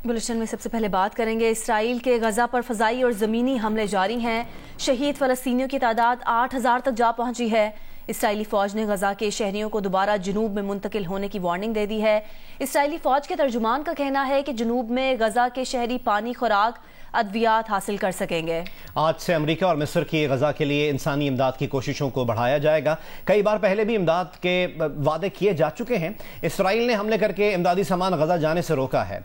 Bulletin में सबसे पहले बात करेंगे इसराइल के गजा पर फजाई और ज़मीनी हमले जारी हैं। शहीद फ़लस्तीनियों की तादाद 8,000 तक जा पहुंची है। इसराइली फ़ौज ने गजा के शहरियों को दोबारा जनूब में मुंतकिल होने की वार्निंग दे दी है। इसराइली फ़ौज के तर्जुमान का कहना है कि जनूब में गजा के शहरी पानी, खुराक, अद्वियात हासिल कर सकेंगे। आज से अमेरिका और मिस्र की गजा के लिए इंसानी इमदाद की कोशिशों को बढ़ाया जाएगा। कई बार पहले भी इमदाद के वादे किए जा चुके हैं। इसराइल ने हमले करके इमदादी सामान गजा जाने से रोका है।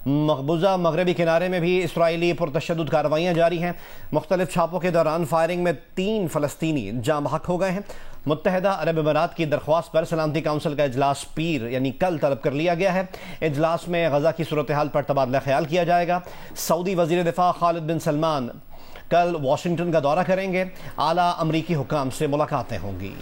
मकबूजा मगरबी किनारे में भी इसराइली पुरतशद्दुद कार्रवाइयाँ जारी हैं। मुख्तलिफ छापों के दौरान फायरिंग में 3 फ़लस्तीनी जाँ बहक हो गए हैं। मुत्तहिदा अरब अमीरात की दरख्वास्त पर सलामती काउंसिल का इजलास पीर यानी कल तलब कर लिया गया है। इजलास में गजा की सूरत हाल पर तबादला ख्याल किया जाएगा। सऊदी वजीर दिफा खालिद बिन सलमान कल वाशिंगटन का दौरा करेंगे। आला अमरीकी हुक्काम से मुलाकातें होंगी।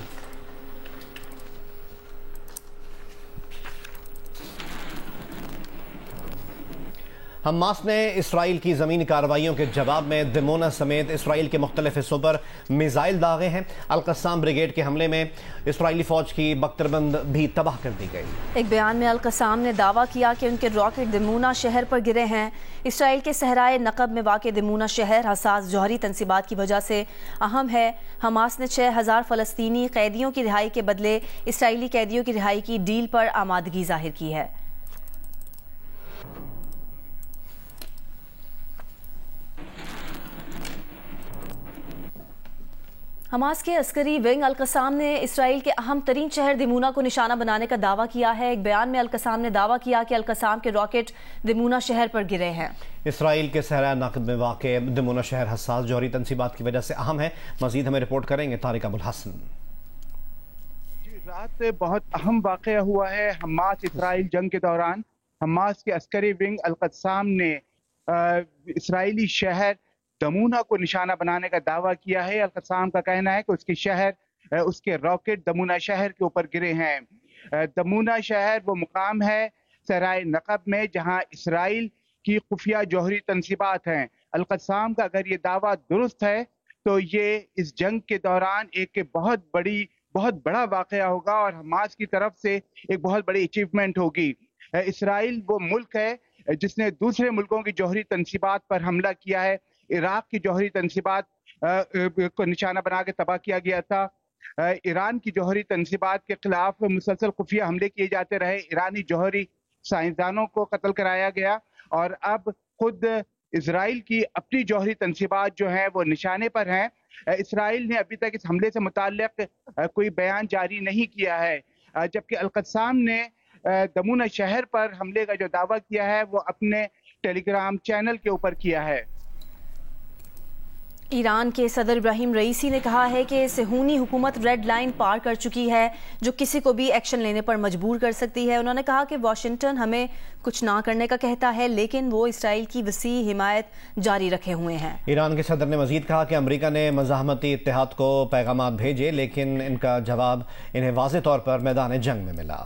हमास ने इसराइल की ज़मीनी कार्रवाइयों के जवाब में दिमोना समेत इसराइल के मुख्तलिफ हिस्सों पर मिसाइल दागे हैं। अल-कस्साम ब्रिगेड के हमले में इसराइली फ़ौज की बख्तरबंद भी तबाह कर दी गई। एक बयान में अल-कस्साम ने दावा किया कि उनके रॉकेट दिमोना शहर पर गिरे हैं। इसराइल के सहराए नकब में वाक़ दिमोना शहर हसास जौहरी तनसीबात की वजह से अहम है। हमास ने 6,000 फ़लस्तीनी कैदियों की रिहाई के बदले इसराइली कैदियों की रिहाई की डील पर आमादगी जाहिर की है। हमास के अस्करी विंग अल-कस्साम ने इसराइल के अहम तरीन शहर दिमूना को निशाना बनाने का दावा किया है। एक बयान में अल-कस्साम ने दावा किया कि अल-कस्साम के रॉकेट दिमूना शहर पर गिरे हैं। इसराइल के सहरा नकब में वाक़े दिमूना शहर हसास जौहरी तनसीबात की वजह से अहम है। मजीद हमें रिपोर्ट करेंगे तारिक अबुल हसन। रात बहुत अहम वाक़या हुआ है हमास इसराइल जंग के दौरान। हमास के अस्करी विंग अल-कस्साम ने इसराइली शहर दमूना को निशाना बनाने का दावा किया है। अल-कस्साम का कहना है कि उसके रॉकेट दमूना शहर के ऊपर गिरे हैं। दमूना शहर वो मुकाम है सराय नकब में जहां इसराइल की खुफिया जौहरी तनसीबात हैं। अल-कस्साम का अगर ये दावा दुरुस्त है तो ये इस जंग के दौरान एक बहुत बड़ा वाक़या होगा और हमास की तरफ से एक बहुत बड़ी अचीवमेंट होगी। इसराइल वो मुल्क है जिसने दूसरे मुल्कों की जौहरी तनसीबात पर हमला किया है। इराक की जौहरी तनसीबात को निशाना बना के तबाह किया गया था। ईरान की जौहरी तनसीबात के खिलाफ मुसलसल खुफिया हमले किए जाते रहे। ईरानी जौहरी साइंसदानों को कत्ल कराया गया और अब खुद इसराइल की अपनी जौहरी तनसीबात जो हैं वो निशाने पर हैं। इसराइल ने अभी तक इस हमले से मुताल्लिक कोई बयान जारी नहीं किया है, जबकि अल-कस्साम ने दमूना शहर पर हमले का जो दावा किया है वो अपने टेलीग्राम चैनल के ऊपर किया है। ईरान के सदर इब्राहिम रईसी ने कहा है कि सेहूनी हुकूमत रेड लाइन पार कर चुकी है जो किसी को भी एक्शन लेने पर मजबूर कर सकती है। उन्होंने कहा कि वाशिंगटन हमें कुछ ना करने का कहता है लेकिन वो इसराइल की वसी हिमायत जारी रखे हुए हैं। ईरान के सदर ने मजीद कहा कि अमेरिका ने मज़ाहमती इत्तेहाद को पैगाम भेजे लेकिन इनका जवाब इन्हें वाज़ेह तौर पर मैदान जंग में मिला।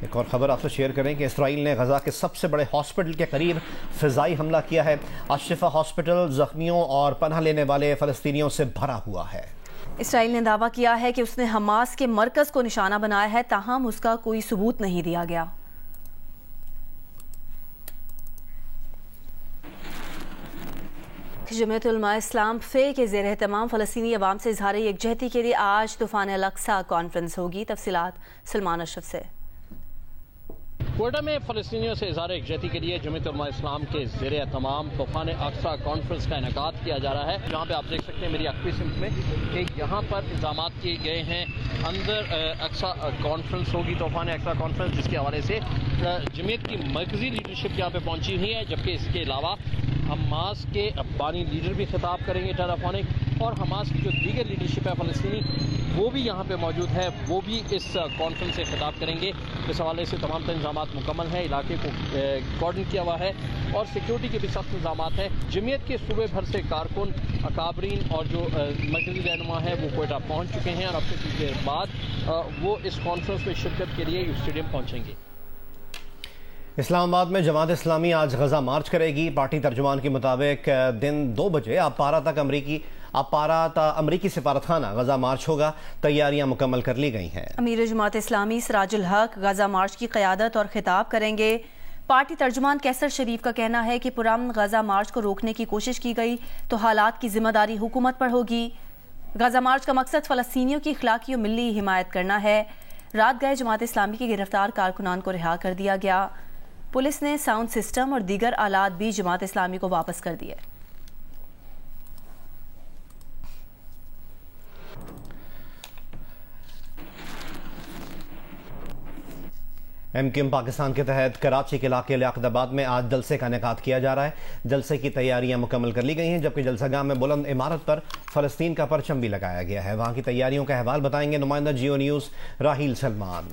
एक और खबर आपसे शेयर करें कि इसराइल ने गजा के सबसे बड़े हॉस्पिटल के करीब फ़िज़ाई हमला किया है। अशफा हॉस्पिटल ज़ख्मियों और पनाह लेने वाले फ़लस्तीनियों से भरा हुआ है। इसराइल ने दावा किया है कि उसने हमास के मरकज़ को निशाना बनाया है, ताहम उसका कोई सबूत नहीं दिया गया। जमीयत उलमा इस्लाम फे के ज़ेर एहतमाम फ़लस्तीनी अवाम से इज़हार यकजहती के लिए आज तूफ़ान अल-अक्सा कॉन्फ्रेंस होगी। तफसीलात सलमान अशरफ से। कोयटा में फ़लस्तीनियों से इज़हार यकजहती के लिए जमीयत उलमा इस्लाम के ज़ेर एहतमाम तूफ़ान अक्सा कॉन्फ्रेंस का इनेकाद किया जा रहा है। जहाँ पे आप देख सकते हैं मेरी अक्वी सिम्त में कि यहाँ पर इंतजाम किए गए हैं। अंदर अक्सा कॉन्फ्रेंस होगी, तूफ़ान अक्सा कॉन्फ्रेंस, जिसके हवाले से जमीयत की मरकज़ी लीडरशिप यहाँ पे पहुँची हुई है, जबकि इसके अलावा हमास के बानी लीडर भी खिताब करेंगे टेलीफोनिक और हमास की जो दीगर लीडरशिप है फ़लस्तीनी वो भी यहाँ पे मौजूद है, वो भी इस कॉन्फ्रेंस से खिताब करेंगे। इस हवाले से तमाम इंतजाम मुकम्मल हैं, इलाके को कॉर्डन किया हुआ है और सिक्योरिटी के भी सख्त इंतजाम हैं। जमीयत के सूबे भर से कारकुन, अकाबरीन और जो मरकज़ी रहनुमा है वो कोयटा पहुँच चुके हैं और अब से कुछ देर बाद वो इस कॉन्फ्रेंस में शिरकत के लिए स्टेडियम पहुँचेंगे। इस्लामाबाद में जमात इस्लामी आज गजा मार्च करेगी। पार्टी तर्जुमान के मुताबिक दिन 2 बजे अब पारा तक अब पारा ता अमरीकी सिफारतखाना गजा मार्च होगा, तैयारियां मुकम्मल कर ली गई हैं। अमीर जमात इस्लामी सिराजुल हक गजा मार्च की क़यादत और खिताब करेंगे। पार्टी तर्जुमान कैसर शरीफ का कहना है कि पुरअमन गजा मार्च को रोकने की कोशिश की गई तो हालात की जिम्मेदारी हुकूमत पर होगी। गजा मार्च का मकसद फ़लस्तीनियों की इखलाकी और मिली हिमायत करना है। रात गए जमात इस्लामी के गिरफ्तार कारकुनान को रिहा कर दिया गया। पुलिस ने साउंड सिस्टम और दीगर आलात भी जमात इस्लामी को वापस कर दिए। MQM पाकिस्तान के तहत कराची के इलाके लियाकताबाद में आज जलसे का इनेकाद किया जा रहा है। जलसे की तैयारियां मुकम्मल कर ली गई हैं, जबकि जलसागाह में बुलंद इमारत पर फ़लस्तीन का परचम भी लगाया गया है। वहां की तैयारियों का अहवाल बताएंगे नुमाइंदा जियो न्यूज़ राहील सलमान।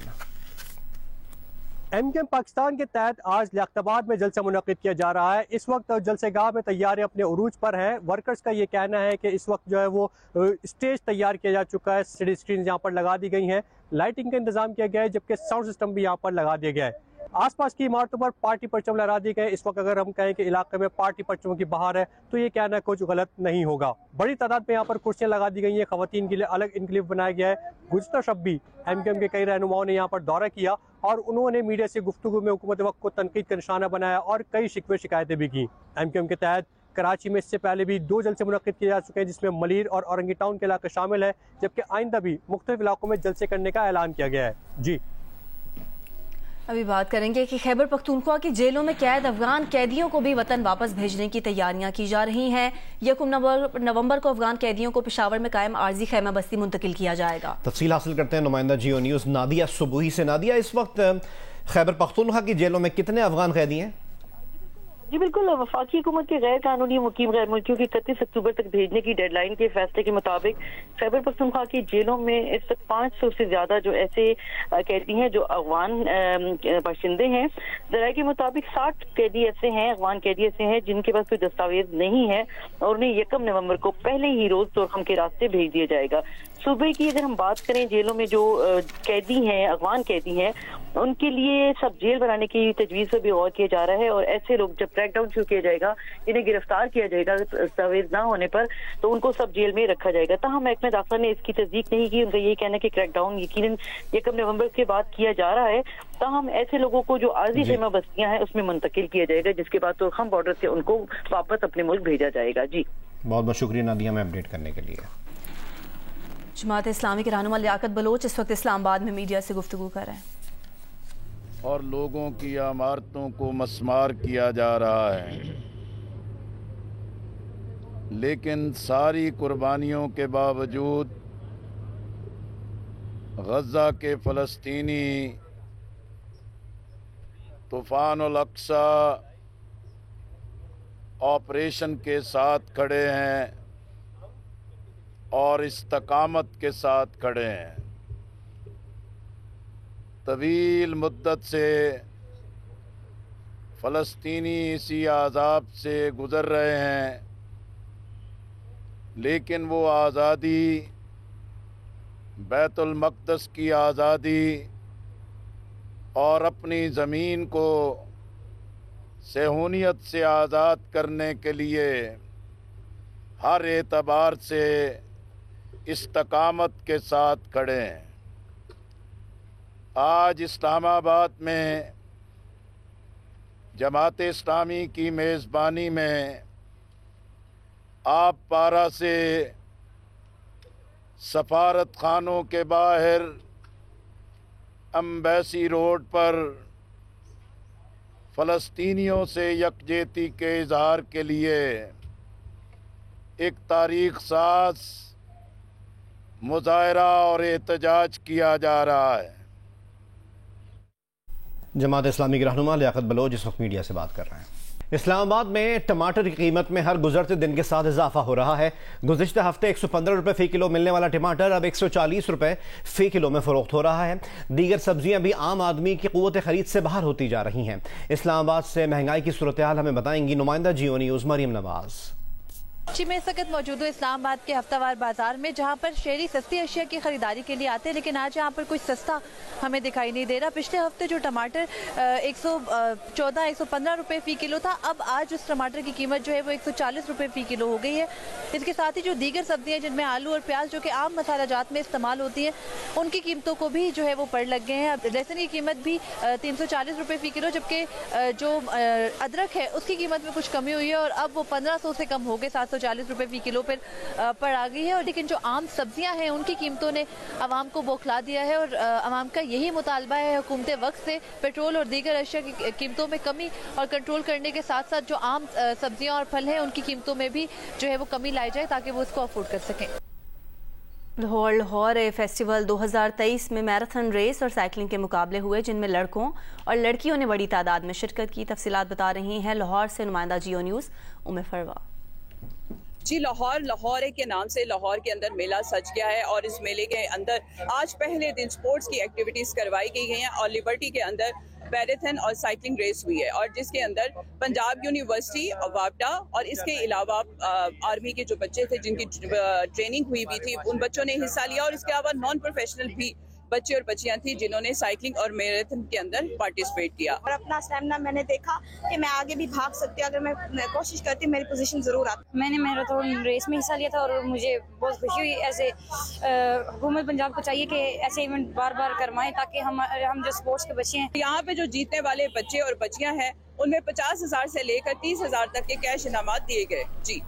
MQM पाकिस्तान के तहत आज लियाकताबाद में जलसा मुनक़िद किया जा रहा है। इस वक्त जलसेगाह में तैयारी अपने उरूज पर है। वर्कर्स का ये कहना है कि इस वक्त जो है वो स्टेज तैयार किया जा चुका है, सिटी स्क्रीन यहाँ पर लगा दी गई हैं, लाइटिंग का इंतजाम किया गया है, जबकि साउंड सिस्टम भी यहाँ पर लगा दिया गया है। आसपास की इमारतों पर पार्टी परचम लहरा दिए गए। इस वक्त अगर हम कहें कि इलाके में पार्टी परचमों की बहार है तो ये कहना कुछ गलत नहीं होगा। बड़ी तादाद में यहाँ पर कुर्सियां लगा दी गई हैं, खवातीन के लिए अलग इनक्लेव बनाया गया है। गुज़िश्ता शब भी MQM के कई रहनुमाओं ने यहाँ पर दौरा किया और उन्होंने मीडिया से गुफ्तगू में हुकूमत वक्त को तनकीद का निशाना बनाया और कई शिकवे शिकायतें भी की। MQM के तहत कराची में इससे पहले भी 2 जलसे मुनक़िद किए जा चुके हैं, जिसमें मलीर और औरंगी टाउन के इलाके शामिल है, जबकि आइंदा भी मुख्तलिफ इलाकों में जलसे करने का ऐलान किया गया है। जी अभी बात करेंगे कि खैबर पख्तूनख्वा की जेलों में कैद अफगान कैदियों को भी वतन वापस भेजने की तैयारियां की जा रही हैं। 1 नवंबर को अफगान कैदियों को पेशावर में कायम आर्जी खैमा बस्ती मुंतकिल किया जाएगा। तफसील हासिल करते हैं नुमाइंदा जियो न्यूज़ नादिया सुबुही से। नादिया, इस वक्त खैबर पख्तूनख्वा की जेलों में कितने अफगान कैदी हैं? जी बिल्कुल, वफाकी हुकूमत के गैर कानूनी मुकीम गैर मुल्कियों की 31 अक्टूबर तक भेजने की डेडलाइन के फैसले के मुताबिक खैबर पख्तूनख्वा की जेलों में इस वक्त 500 से ज्यादा जो ऐसे कैदी हैं जो अफगान बाशिंदे हैं। जराये के मुताबिक 60 कैदी ऐसे हैं, अफगान कैदी ऐसे हैं जिनके पास कोई दस्तावेज नहीं है और उन्हें 1 नवंबर को पहले ही रोज तोरखम के रास्ते भेज दिया जाएगा। सूबे की अगर हम बात करें, जेलों में जो कैदी हैं, अफगान कैदी हैं, उनके लिए सब जेल बनाने की तजवीज पर भी गौर किया जा रहा है और ऐसे लोग जब क्रैकडाउन शुरू किया जाएगा, इन्हें गिरफ्तार किया जाएगा दस्तावेज ना होने पर, तो उनको सब जेल में रखा जाएगा। ताहम महकमा दाखिला ने इसकी तस्दीक नहीं की। उनका ये कहना है कि क्रैकडाउन यकीनन 1 नवंबर के बाद किया जा रहा है। ताहम ऐसे लोगों को जो आर्जी खेमा बस्तियां हैं उसमें मुंतकिल किया जाएगा, जिसके बाद तो हम बॉर्डर से उनको वापस अपने मुल्क भेजा जाएगा। जी बहुत बहुत शुक्रिया नादिया में अपडेट करने के लिए। जमात इस्लामी के रहनुमा लियाकत बलोच इस वक्त इस्लामाबाद में मीडिया से गुफ्तगू कर रहे हैं। और लोगों की इमारतों को मस्मार किया जा रहा है, लेकिन सारी कुर्बानियों के बावजूद गजा के फ़लस्तीनी तूफ़ानुल अक्सा ऑपरेशन के साथ खड़े हैं और इस्तकामत के साथ खड़े हैं। तवील मुद्दत से फ़लस्तीनी इसी आज़ाब से गुज़र रहे हैं, लेकिन वो आज़ादी, बैतुल मक़दस की आज़ादी और अपनी ज़मीन को सेहूनियत से आज़ाद करने के लिए हर एतबार से इस्तकामत के साथ खड़े हैं। आज इस्लामाबाद में जमात इस्लामी की मेज़बानी में आप पारा से सफारत खानों के बाहर एम्बेसी रोड पर फ़लस्तीनियों से यकजहती के इजहार के लिए एक तारीख साज मुजाहरा और एहतजाज किया जा रहा है। जमात इस्लामी के रहनुमा लियाकत बलोच इस वक्त मीडिया से बात कर रहे हैं। इस्लामाबाद में टमाटर की कीमत में हर गुजरते दिन के साथ इजाफा हो रहा है। गुज़िश्ता हफ्ते 115 रुपये फ़ी किलो मिलने वाला टमाटर अब 140 रुपये फ़ी किलो में फ़रोख्त हो रहा है। दीगर सब्जियां भी आम आदमी की क़ुव्वत ख़रीद से बाहर होती जा रही हैं। इस्लामाबाद से महंगाई की सूरत हाल हमें बताएंगी नुमाइंदा जियो न्यूज़ मरीम नवाज़। जी मैं इस वक्त मौजूद हूँ इस्लामाबाद के हफ्तावार बाजार में, जहाँ पर शहरी सस्ती अशिया की खरीदारी के लिए आते हैं, लेकिन आज यहाँ पर कुछ सस्ता हमें दिखाई नहीं दे रहा। पिछले हफ्ते जो टमाटर 114-115 रुपए फी किलो था, अब आज उस टमाटर की कीमत जो है वो 140 रुपए फी किलो हो गई है। इसके साथ ही जो दीगर सब्जियाँ जिनमें आलू और प्याज जो कि आम मसाला जात में इस्तेमाल होती हैं, उनकी कीमतों को भी जो है वो पड़ लग गए हैं। अब लहसुन की कीमत भी 340 रुपए फी किलो, जबकि जो अदरक है उसकी कीमत में कुछ कमी हुई है और अब वो 1500 से कम हो गए 740 रुपए फी किलो पर आ गई है। और लेकिन जो आम सब्जियां हैं उनकी कीमतों ने आवाम को बौखला दिया है और आवाम का यही मुतालबा है हुकूमत वक्त से पेट्रोल और दीगर अशिया की कीमतों में कमी और कंट्रोल करने के साथ साथ जो आम सब्जियां और फल हैं उनकी कीमतों में भी जो है वो कमी लाई जाए ताकि वो उसको अफोर्ड कर सकें। लाहौर फेस्टिवल 2023 में मैराथन रेस और साइकिलिंग के मुकाबले हुए, जिनमें लड़कों और लड़कियों ने बड़ी तादाद में शिरकत की। तफसीलात बता रही हैं लाहौर से नुमाइंदा जियो न्यूज़ उम्मे फरवा। जी लाहौर के नाम से लाहौर के अंदर मेला सज गया है और इस मेले के अंदर आज पहले दिन स्पोर्ट्स की एक्टिविटीज करवाई गई हैं और लिबर्टी के अंदर मैराथन और साइकिलिंग रेस हुई है और जिसके अंदर पंजाब यूनिवर्सिटी वापडा और इसके अलावा आर्मी के जो बच्चे थे जिनकी ट्रेनिंग हुई भी थी उन बच्चों ने हिस्सा लिया और इसके अलावा नॉन प्रोफेशनल भी बच्चे और बच्चियां थी जिन्होंने साइकिलिंग और मैराथन के अंदर पार्टिसिपेट किया। और अपना स्टैमिना मैंने देखा कि मैं आगे भी भाग सकती हूँ, अगर मैं कोशिश करती मेरी पोजीशन जरूर आती। मैंने मैराथन रेस में हिस्सा लिया था और मुझे बहुत खुशी हुई। ऐसे हुकूमत पंजाब को चाहिए कि ऐसे इवेंट बार बार करवाएं ताकि हम जो स्पोर्ट्स के बच्चे हैं, यहाँ पे जो जीतने वाले बच्चे और बच्चियां हैं उनमें 50,000 से लेकर 30,000 तक के कैश इनामात दिए गए। जी